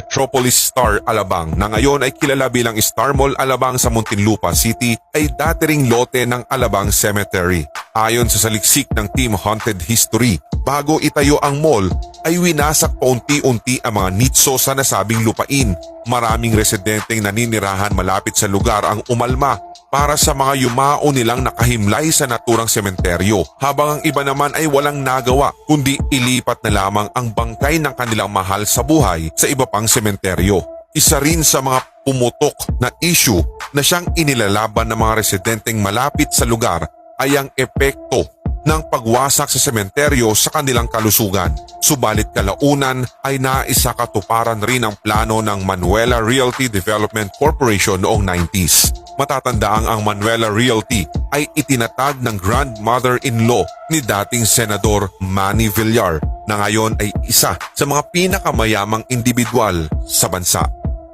Metropolis Star Alabang na ngayon ay kilala bilang Star Mall Alabang sa Muntinlupa City ay dati ring lote ng Alabang Cemetery. Ayon sa saliksik ng Team Haunted History, bago itayo ang mall ay winasak paunti-unti ang mga nitso sa nasabing lupain. Maraming residenteng naninirahan malapit sa lugar ang umalma para sa mga yumao nilang nakahimlay sa naturang sementeryo, habang ang iba naman ay walang nagawa kundi ilipat na lamang ang bangkay ng kanilang mahal sa buhay sa iba pang sementeryo. Isa rin sa mga pumutok na issue na siyang inilalaban ng mga residenteng malapit sa lugar ay ang epekto ng pagwasak sa sementeryo sa kanilang kalusugan. Subalit kalaunan ay naisakatuparan rin ang plano ng Manuela Realty Development Corporation noong 90s. Matatandaang ang Manuela Realty ay itinatag ng grandmother-in-law ni dating Senador Manny Villar na ngayon ay isa sa mga pinakamayamang individual sa bansa.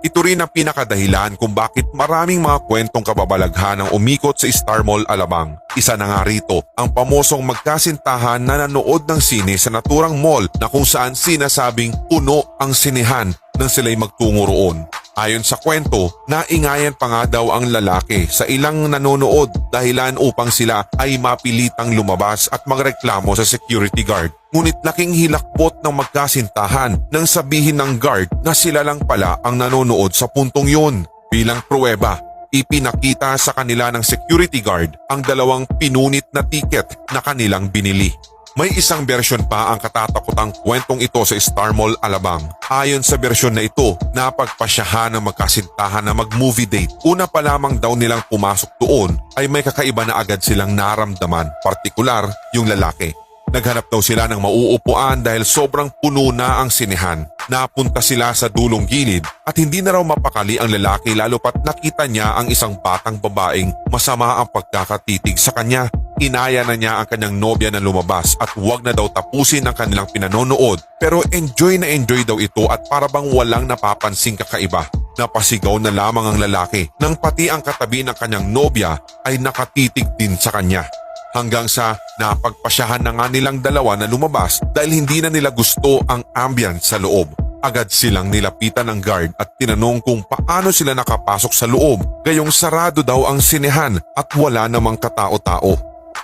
Ito rin ang pinakadahilan kung bakit maraming mga kwentong kababalaghan ang umikot sa Star Mall Alabang. Isa na nga rito ang pamosong magkasintahan na nanood ng sine sa naturang mall na kung saan sinasabing puno ang sinehan nang sila'y magtungo roon. Ayon sa kwento, naingayan pa nga daw ang lalaki sa ilang nanonood dahilan upang sila ay mapilitang lumabas at magreklamo sa security guard. Ngunit laking hilakbot ng magkasintahan nang sabihin ng guard na sila lang pala ang nanonood sa puntong yun. Bilang pruweba, ipinakita sa kanila ng security guard ang dalawang pinunit na tiket na kanilang binili. May isang bersyon pa ang katatakutang kwentong ito sa Star Mall Alabang. Ayon sa bersyon na ito, napagpasyahan ng magkasintahan na mag-movie date. Una pa lamang daw nilang pumasok doon ay may kakaiba na agad silang naramdaman, partikular yung lalaki. Naghanap daw sila ng mauupuan dahil sobrang puno na ang sinehan. Napunta sila sa dulong gilid at hindi na raw mapakali ang lalaki lalo pat nakita niya ang isang batang babaeng masama ang pagkakatitig sa kanya. Inaya na niya ang kanyang nobya na lumabas at huwag na daw tapusin ang kanilang pinanonood, pero enjoy na enjoy daw ito at parabang walang napapansing kakaiba. Napasigaw na lamang ang lalaki nang pati ang katabi ng kanyang nobya ay nakatitig din sa kanya. Hanggang sa napagpasyahan na nga nilang dalawa na lumabas dahil hindi na nila gusto ang ambience sa loob. Agad silang nilapitan ng guard at tinanong kung paano sila nakapasok sa loob, gayong sarado daw ang sinehan at wala namang katao-tao.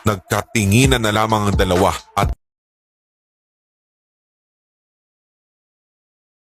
Nagkatinginan na lamang ang dalawa at